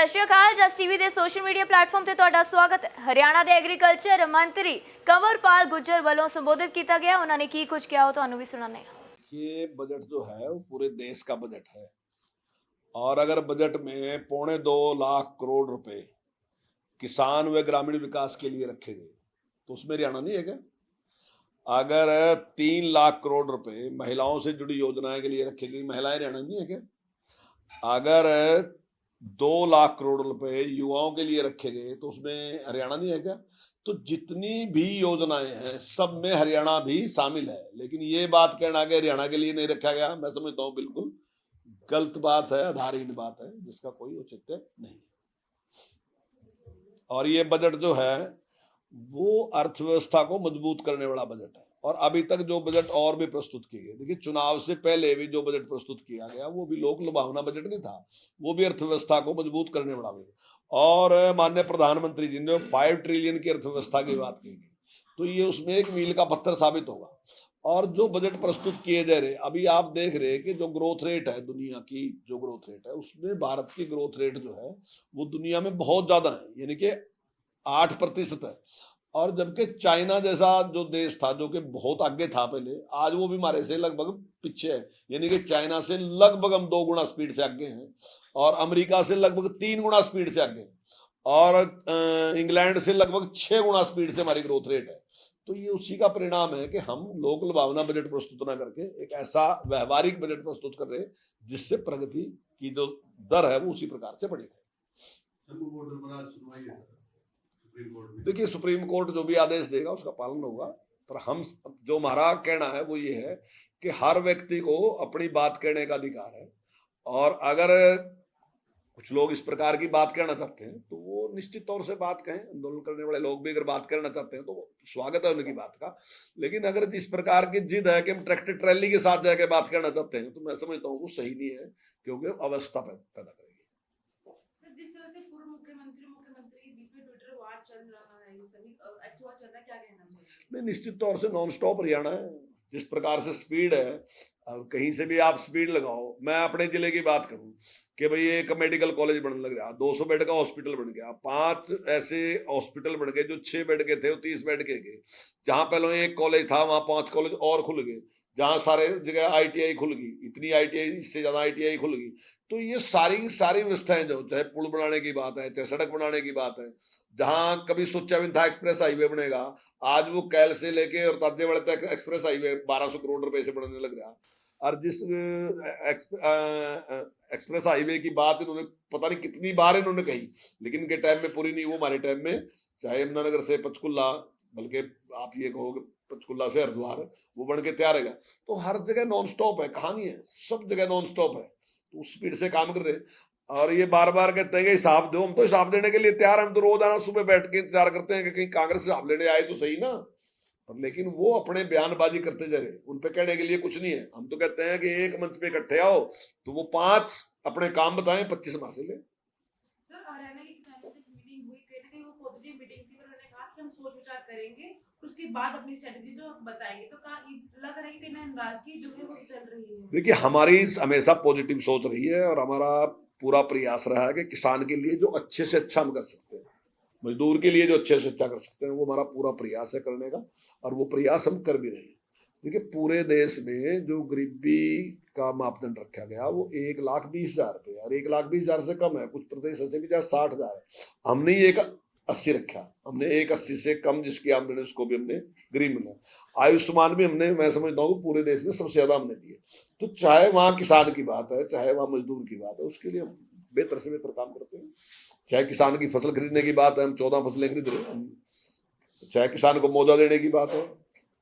ਸਤਿ ਸ਼੍ਰੀ ਅਕਾਲ। Just TV ਦੇ social media platform ਤੇ ਤੁਹਾਡਾ ਸਵਾਗਤ ਹੈ। ਹਰਿਆਣਾ ਦੇ ਐਗਰੀਕਲਚਰ ਮੰਤਰੀ कंवरपाल गुर्जर ਵੱਲੋਂ ਸੰਬੋਧਿਤ ਕੀਤਾ ਗਿਆ। ਉਹਨਾਂ ਨੇ ਕੀ ਕੁਝ ਕਿਹਾ ਉਹ ਤੁਹਾਨੂੰ ਵੀ ਸੁਣਾਉਂਦੇ ਹਾਂ। ये बजट जो है वो पूरे देश का बजट है और अगर बजट में 2.25 लाख करोड़ रुपए किसान व ग्रामीण विकास के लिए रखे गए तो उसमें हरियाणा नहीं है क्या? अगर 3 लाख करोड़ रुपए महिलाओं से जुड़ी योजनाएं के लिए रखी गई, महिलाएं हरियाणा नहीं है क्या? अगर 2 लाख करोड़ रुपए युवाओं के लिए रखे गए तो उसमें हरियाणा नहीं है क्या? तो जितनी भी योजनाएं हैं सब में हरियाणा भी शामिल है। लेकिन ये बात कहना कि हरियाणा के लिए नहीं रखा गया, मैं समझता हूं बिल्कुल गलत बात है, आधारहीन बात है, जिसका कोई औचित्य नहीं। और ये बजट जो है वो अर्थव्यवस्था को मजबूत करने वाला बजट है। और अभी तक जो बजट और भी प्रस्तुत किए गए, देखिए चुनाव से पहले भी जो बजट प्रस्तुत किया गया वो भी लोक लुभावना बजट नहीं था, वो भी अर्थव्यवस्था को मजबूत करने वाला बजट। और माननीय प्रधानमंत्री जी ने 5 ट्रिलियन की अर्थव्यवस्था की बात की गई, तो ये उसमें एक मील का पत्थर साबित होगा। और जो बजट प्रस्तुत किए जा रहे, अभी आप देख रहे हैं कि जो ग्रोथ रेट है दुनिया की, जो ग्रोथ रेट है उसमें भारत की ग्रोथ रेट जो है वो दुनिया में बहुत ज्यादा है, यानी कि 8% है। और जबकि चाइना जैसा जो देश था जो कि बहुत आगे था पहले, आज वो भी हमारे से लगभग पीछे है, यानी कि चाइना से लगभग हम 2 गुना स्पीड से आगे हैं और अमेरिका से लगभग 3 गुना स्पीड से आगे हैं और इंग्लैंड से लगभग 6 गुना स्पीड से हमारी ग्रोथ रेट है। तो ये उसी का परिणाम है कि हम लोक लुभावना बजट प्रस्तुत ना करके एक ऐसा व्यवहारिक बजट प्रस्तुत कर रहे हैं जिससे प्रगति की जो दर है वो उसी प्रकार से बढ़ी है। देखिए सुप्रीम कोर्ट जो भी आदेश देगा उसका पालन होगा, पर हम जो हमारा कहना है वो ये है कि हर व्यक्ति को अपनी बात कहने का अधिकार है। और अगर कुछ लोग इस प्रकार की बात कहना चाहते हैं तो वो निश्चित तौर से बात कहें। आंदोलन करने वाले लोग भी अगर बात करना चाहते हैं तो स्वागत है उनकी बात का। लेकिन अगर जिस प्रकार की जिद है कि हम ट्रैक्टर ट्रैली के साथ जाके बात करना चाहते हैं तो मैं समझता हूँ वो सही नहीं है, क्योंकि अवस्था पैदा करेगी। जिस तरह से पूर्व मुख्यमंत्री बीच में ट्विटर वार चल रहा है, सभी एक्स वार चल रहा है, क्या कहना है? नहीं, निश्चित तौर से नॉन स्टॉप हरियाणा है। जिस प्रकार से स्पीड है, और कहीं से भी आप स्पीड लगाओ। मैं अपने जिले की बात करूं कि भाई एक मेडिकल कॉलेज बनने लग रहा, 200 बेड का हॉस्पिटल बन गया, 5 ऐसे हॉस्पिटल बन गए जो 6 बेड के थे वो 30 बेड के गए। जहां पहले एक कॉलेज था वहां 5 कॉलेज और खुल गए। जहां सारे जगह आईटीआई खुल गई, इतनी आईटीआई, इससे ज्यादा आईटीआई खुल गई। तो ये सारी व्यवस्थाएं जो, चाहे पुल बनाने की बात है, चाहे सड़क बनाने की बात है, जहां कभी सोचा भी था एक्सप्रेस हाईवे बनेगा, आज वो कैल से लेके और ताजेवाड़े तक एक्सप्रेस हाईवे 1200 करोड़ रुपए से बनने लग रहा। और जिस एक्सप्रेस हाईवे की बात इन्होंने पता नहीं कितनी बार इन्होंने कही, लेकिन इनके टाइम में पूरी नहीं, वो हमारे टाइम में चाहे यमुनानगर से पंचकुला, बल्कि आप ये कहोगे पंचकुला से हरिद्वार, वो बन के तैयार है। तो हर जगह नॉन स्टॉप है, कहानी है, सब जगह नॉन स्टॉप है, तो उस स्पीड से काम कर रहे। और ये बार बार कहते हैं कि हिसाब दो, हम तो हिसाब देने के लिए तैयार, हम तो रोजाना सुबह बैठ के इंतजार करते हैं कि कहीं कांग्रेस हिसाब लेने आए तो सही ना। पर लेकिन वो अपने बयानबाजी करते जा रहे, उन पे कहने के लिए कुछ नहीं है। हम तो कहते हैं कि एक मंच पे इकट्ठे आओ तो वो 5 अपने काम बताएं, 25 हमारे से ले। सर, हरियाणा के किसानों से मीटिंग हुई, कहीं ना कहीं वो पॉजिटिव मीटिंग थी, उन्होंने कहा कि हम सोच विचार करेंगे, उसके बाद अपनी स्ट्रेटजी जो बताएंगे। तो कहा लग रहा है कि नाराजगी जो है वो चल रही है। देखिए हमारी हमेशा पॉजिटिव सोच रही है और हमारा पूरा प्रयास रहा है कि किसान के लिए जो अच्छे से अच्छा हम कर सकते हैं, मजदूर के लिए जो अच्छे से अच्छा कर सकते हैं, वो हमारा पूरा प्रयास है करने का, और वो प्रयास हम कर भी रहे हैं। देखिए पूरे देश में जो गरीबी का मापदंड रखा गया वो 1,20,000 रुपये, और 1,20,000 से कम है, कुछ प्रदेश ऐसे भी जहाँ 60,000 है। हमने एक 80 रखा, हमने 1,80 से कम जिसकी आमदनी उसको भी हमने गरीब बना। आयुष्मान भी हमने, मैं समझता हूँ पूरे देश में सबसे ज्यादा हमने दिए। तो चाहे वहां किसान की बात है, चाहे वहां मजदूर की बात है, उसके लिए हम बेहतर से बेहतर काम करते हैं। चाहे किसान की फसल खरीदने की बात है, हम 14 फसलें खरीद रहे हैं। चाहे किसान को मुआवजा देने की बात है,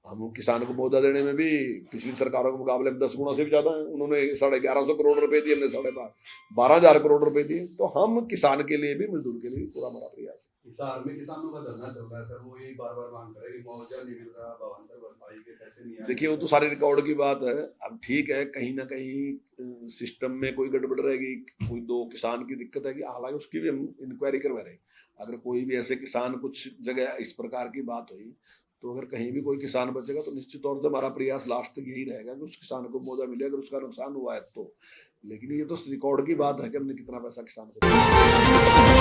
हम किसान को मुआवजा देने में भी पिछली सरकारों के मुकाबले में 10 गुना से भी ज्यादा है। उन्होंने 1150 करोड़ रुपए दिए, हमने 12,500 करोड़ रुपए दिए। तो हम किसान के लिए भी, मजदूर के लिए भी पूरा हमारा प्रयास है। हिसार में किसानों का धरना चल रहा है सर, वो यही बार बार मांग कर रहे हैं कि मुआवजा नहीं मिल रहा, भावांतर भरपाई के पैसे नहीं आ रहे। देखिए वो तो सारे रिकॉर्ड की बात है। अब ठीक है, कहीं ना कहीं सिस्टम में कोई गड़बड़ रहेगी, कोई दो किसान की दिक्कत है कि, हालांकि उसकी भी हम इंक्वायरी करवा रहे हैं। अगर कोई भी ऐसे किसान कुछ जगह इस प्रकार की बात हुई तो अगर कहीं भी कोई किसान बचेगा तो निश्चित तौर से हमारा प्रयास लास्ट तक यही रहेगा कि उस किसान को मुआवजा मिले अगर उसका नुकसान हुआ है तो। लेकिन ये तो रिकॉर्ड की बात है कि हमने कितना पैसा किसान को दिया।